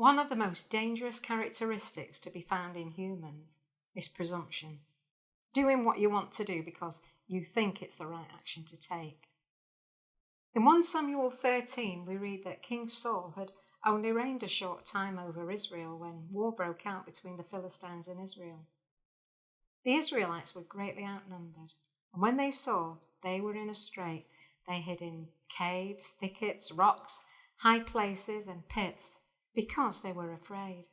One of the most dangerous characteristics to be found in humans is presumption. Doing what you want to do because you think it's the right action to take. In 1 Samuel 13, we read that King Saul had only reigned a short time over Israel when war broke out between the Philistines and Israel. The Israelites were greatly outnumbered, and when they saw they were in a strait, they hid in caves, thickets, rocks, high places, and pits because they were afraid.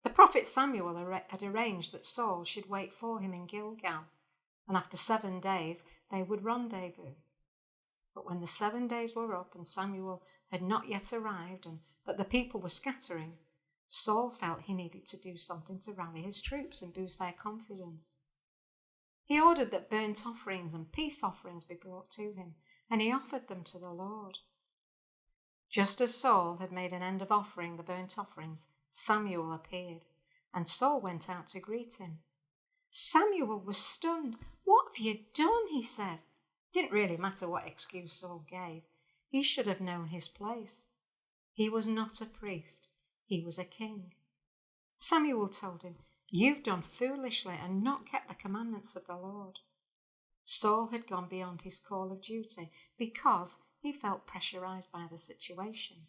The prophet Samuel had arranged that Saul should wait for him in Gilgal, and after 7 days they would rendezvous. But when the 7 days were up and Samuel had not yet arrived and that the people were scattering, Saul felt he needed to do something to rally his troops and boost their confidence. He ordered that burnt offerings and peace offerings be brought to him, and he offered them to the Lord. Just as Saul had made an end of offering the burnt offerings, Samuel appeared, and Saul went out to greet him. Samuel was stunned. "What have you done?" he said. Didn't really matter what excuse Saul gave. He should have known his place. He was not a priest. He was a king. Samuel told him, "You've done foolishly and not kept the commandments of the Lord." Saul had gone beyond his call of duty because he felt pressurized by the situation.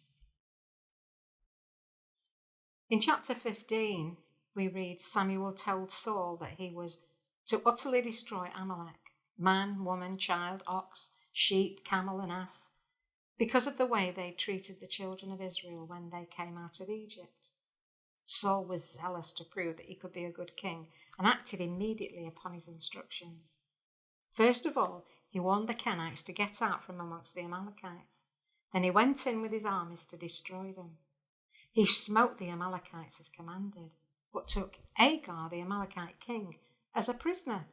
In chapter 15, we read Samuel told Saul that he was to utterly destroy Amalek, man, woman, child, ox, sheep, camel, and ass, because of the way they treated the children of Israel when they came out of Egypt. Saul was zealous to prove that he could be a good king and acted immediately upon his instructions. First of all, he warned the Kenites to get out from amongst the Amalekites. Then he went in with his armies to destroy them. He smote the Amalekites as commanded, but took Agar, the Amalekite king, as a prisoner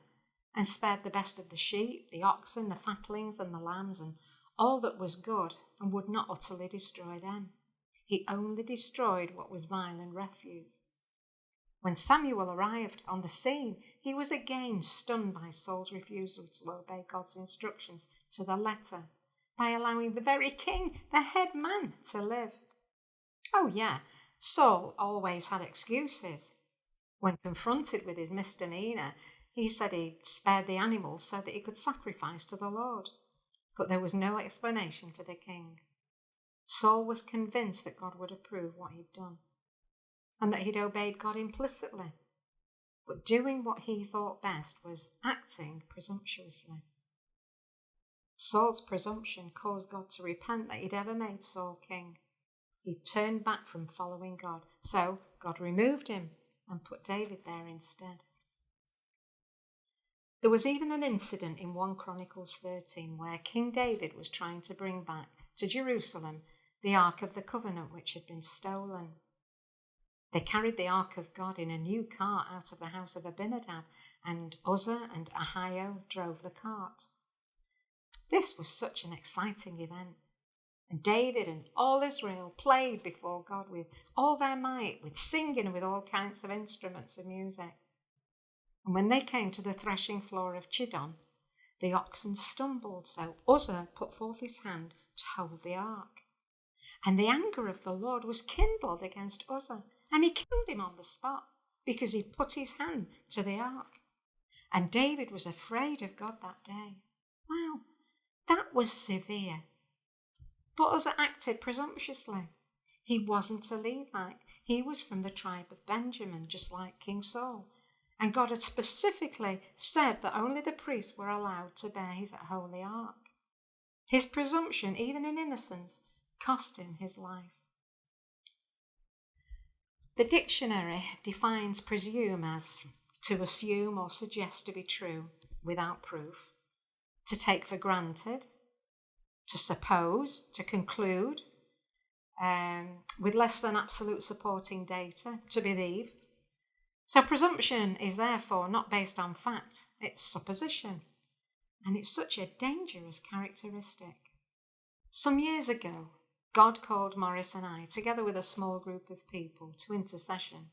and spared the best of the sheep, the oxen, the fatlings, and the lambs, and all that was good, and would not utterly destroy them. He only destroyed what was vile and refuse. When Samuel arrived on the scene, he was again stunned by Saul's refusal to obey God's instructions to the letter by allowing the very king, the head man, to live. Oh yeah, Saul always had excuses. When confronted with his misdemeanor, he said he'd spared the animals so that he could sacrifice to the Lord. But there was no explanation for the king. Saul was convinced that God would approve what he'd done and that he'd obeyed God implicitly. But doing what he thought best was acting presumptuously. Saul's presumption caused God to repent that he'd ever made Saul king. He turned back from following God, so God removed him and put David there instead. There was even an incident in 1 Chronicles 13 where King David was trying to bring back to Jerusalem the Ark of the Covenant which had been stolen. They carried the Ark of God in a new cart out of the house of Abinadab, and Uzzah and Ahio drove the cart. This was such an exciting event. And David and all Israel played before God with all their might, with singing and with all kinds of instruments of music. And when they came to the threshing floor of Chidon, the oxen stumbled, so Uzzah put forth his hand to hold the ark. And the anger of the Lord was kindled against Uzzah, and he killed him on the spot because he'd put his hand to the ark. And David was afraid of God that day. Wow, that was severe. But Uzzah acted presumptuously. He wasn't a Levite. He was from the tribe of Benjamin, just like King Saul. And God had specifically said that only the priests were allowed to bear his holy ark. His presumption, even in innocence, cost him his life. The dictionary defines presume as to assume or suggest to be true without proof, to take for granted, to suppose, to conclude, with less than absolute supporting data, to believe. So presumption is therefore not based on fact, it's supposition. And it's such a dangerous characteristic. Some years ago, God called Maurice and I, together with a small group of people, to intercession.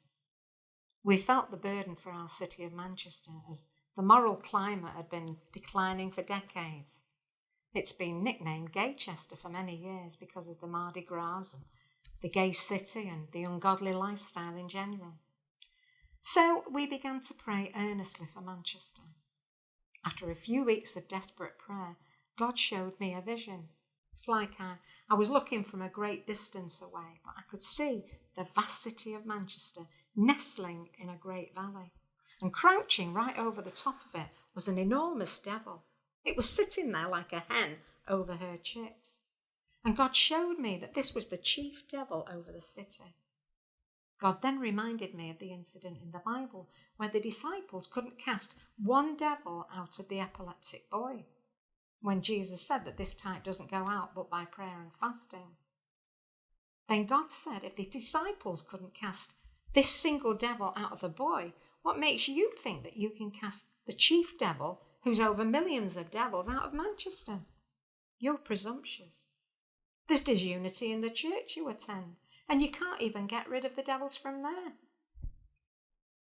We felt the burden for our city of Manchester as the moral climate had been declining for decades. It's been nicknamed Gaychester for many years because of the Mardi Gras and the gay city and the ungodly lifestyle in general. So we began to pray earnestly for Manchester. After a few weeks of desperate prayer, God showed me a vision. It's like I was looking from a great distance away, but I could see the vast city of Manchester nestling in a great valley. And crouching right over the top of it was an enormous devil. It was sitting there like a hen over her chicks. And God showed me that this was the chief devil over the city. God then reminded me of the incident in the Bible where the disciples couldn't cast one devil out of the epileptic boy, when Jesus said that this type doesn't go out but by prayer and fasting. Then God said, if the disciples couldn't cast this single devil out of the boy, what makes you think that you can cast the chief devil, who's over millions of devils, out of Manchester? You're presumptuous. There's disunity in the church you attend, and you can't even get rid of the devils from there.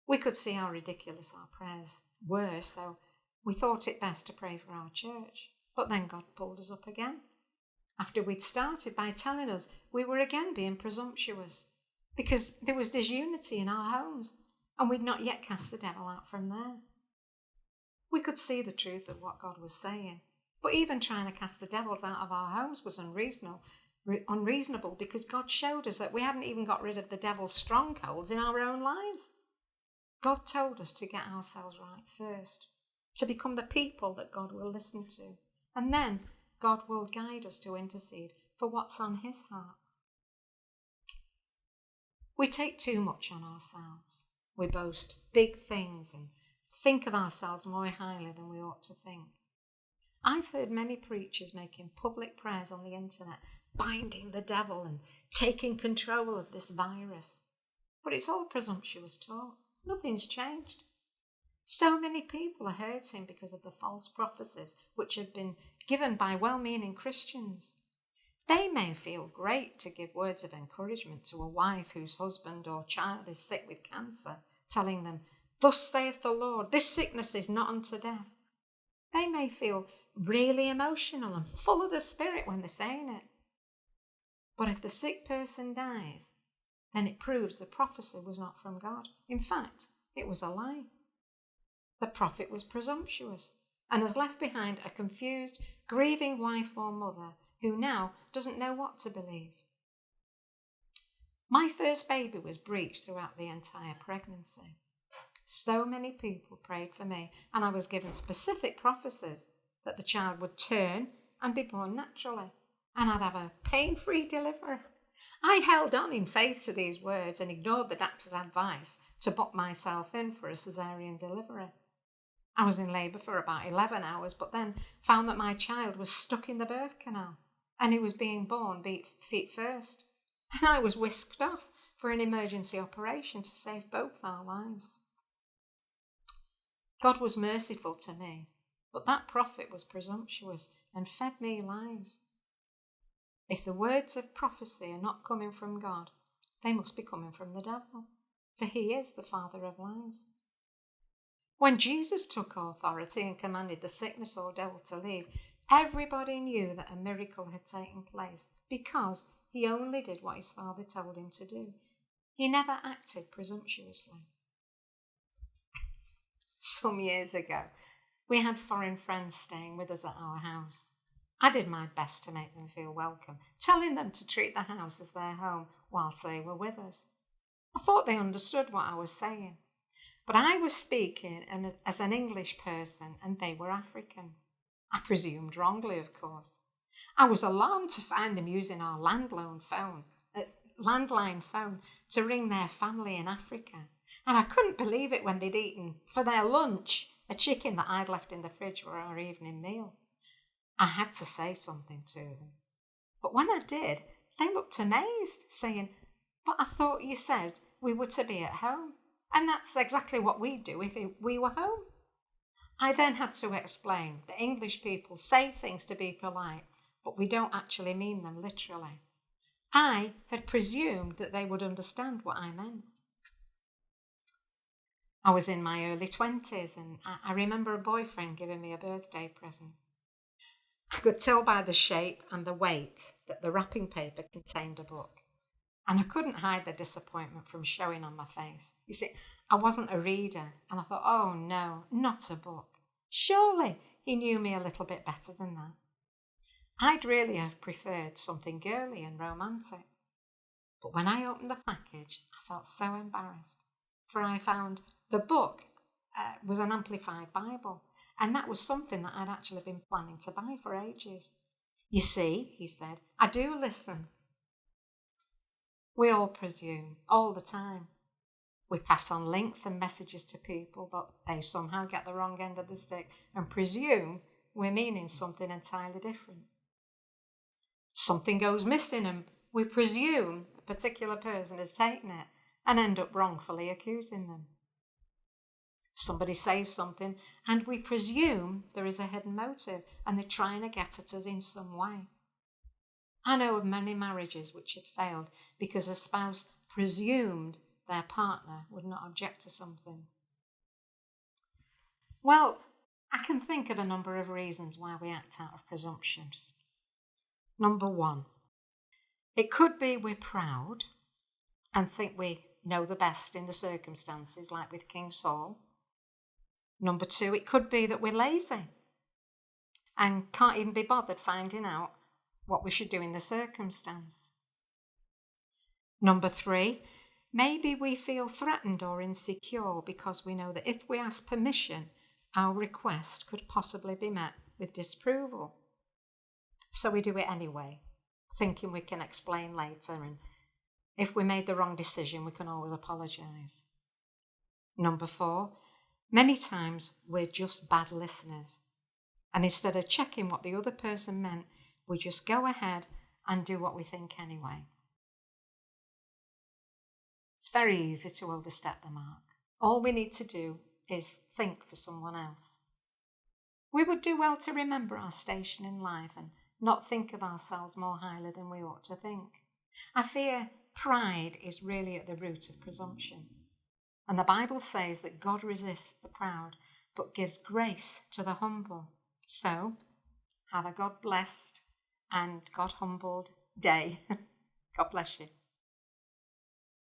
We could see how ridiculous our prayers were, so we thought it best to pray for our church. But then God pulled us up again, after we'd started by telling us we were again being presumptuous, because there was disunity in our homes, and we'd not yet cast the devil out from there. We could see the truth of what God was saying, but even trying to cast the devils out of our homes was unreasonable because God showed us that we hadn't even got rid of the devil's strongholds in our own lives. God told us to get ourselves right first, to become the people that God will listen to, and then God will guide us to intercede for what's on his heart. We take too much on ourselves. We boast big things and think of ourselves more highly than we ought to think. I've heard many preachers making public prayers on the internet, binding the devil and taking control of this virus. But it's all presumptuous talk. Nothing's changed. So many people are hurting because of the false prophecies which have been given by well-meaning Christians. They may feel great to give words of encouragement to a wife whose husband or child is sick with cancer, telling them, "Thus saith the Lord, this sickness is not unto death." They may feel really emotional and full of the Spirit when they're saying it. But if the sick person dies, then it proves the prophecy was not from God. In fact, it was a lie. The prophet was presumptuous and has left behind a confused, grieving wife or mother who now doesn't know what to believe. My first baby was breached throughout the entire pregnancy. So many people prayed for me, and I was given specific prophecies that the child would turn and be born naturally, and I'd have a pain-free delivery. I held on in faith to these words and ignored the doctor's advice to book myself in for a cesarean delivery. I was in labour for about 11 hours, but then found that my child was stuck in the birth canal, and it was being born feet first. And I was whisked off for an emergency operation to save both our lives. God was merciful to me, but that prophet was presumptuous and fed me lies. If the words of prophecy are not coming from God, they must be coming from the devil, for he is the father of lies. When Jesus took authority and commanded the sickness or devil to leave, everybody knew that a miracle had taken place because he only did what his Father told him to do. He never acted presumptuously. Some years ago, we had foreign friends staying with us at our house. I did my best to make them feel welcome, telling them to treat the house as their home whilst they were with us. I thought they understood what I was saying, but I was speaking as an English person and they were African. I presumed wrongly, of course. I was alarmed to find them using our landline phone to ring their family in Africa. And I couldn't believe it when they'd eaten for their lunch a chicken that I'd left in the fridge for our evening meal. I had to say something to them. But when I did, they looked amazed, saying, "But I thought you said we were to be at home. And that's exactly what we'd do if we were home." I then had to explain that English people say things to be polite, but we don't actually mean them literally. I had presumed that they would understand what I meant. I was in my early 20s and I remember a boyfriend giving me a birthday present. I could tell by the shape and the weight that the wrapping paper contained a book. And I couldn't hide the disappointment from showing on my face. You see, I wasn't a reader, and I thought, oh no, not a book. Surely he knew me a little bit better than that. I'd really have preferred something girly and romantic. But when I opened the package, I felt so embarrassed, for I found the book was an amplified Bible, and that was something that I'd actually been planning to buy for ages. You see, he said, I do listen. We all presume, all the time. We pass on links and messages to people, but they somehow get the wrong end of the stick and presume we're meaning something entirely different. Something goes missing and we presume a particular person has taken it and end up wrongfully accusing them. Somebody says something and we presume there is a hidden motive and they're trying to get at us in some way. I know of many marriages which have failed because a spouse presumed their partner would not object to something. Well, I can think of a number of reasons why we act out of presumptions. Number one, it could be we're proud and think we know the best in the circumstances, like with King Saul. Number two, it could be that we're lazy and can't even be bothered finding out what we should do in the circumstance. Number three, maybe we feel threatened or insecure because we know that if we ask permission, our request could possibly be met with disapproval. So we do it anyway, thinking we can explain later, and if we made the wrong decision, we can always apologise. Number four, many times we're just bad listeners, and instead of checking what the other person meant, we just go ahead and do what we think anyway. It's very easy to overstep the mark. All we need to do is think for someone else. We would do well to remember our station in life and not think of ourselves more highly than we ought to think. I fear pride is really at the root of presumption. And the Bible says that God resists the proud, but gives grace to the humble. So, have a God-blessed and God-humbled day. God bless you.